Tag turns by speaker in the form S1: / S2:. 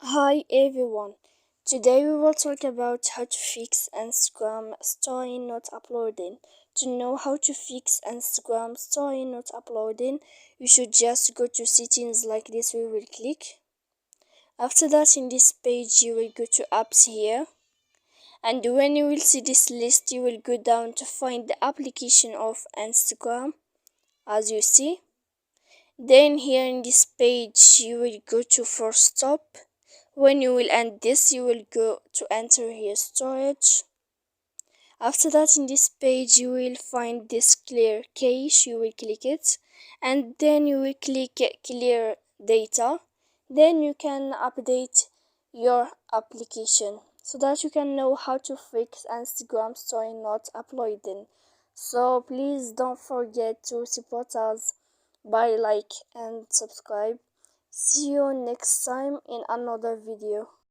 S1: Hi everyone. Today we will talk about how to fix Instagram story not uploading. To know how to fix Instagram story not uploading, you should just go to settings like this. We will click. After that, in this page you will go to apps here, and when you will see this list you will go down to find the application of Instagram as you see. Then here in this page you will go to for stop. When you will end this, you will go to enter here storage. After that, in this page you will find this clear cache. You will click it, and then you will click clear data. Then you can update your application so that you can know how to fix Instagram story not uploading. So please don't forget to support us by like and subscribe. See you next time in another video.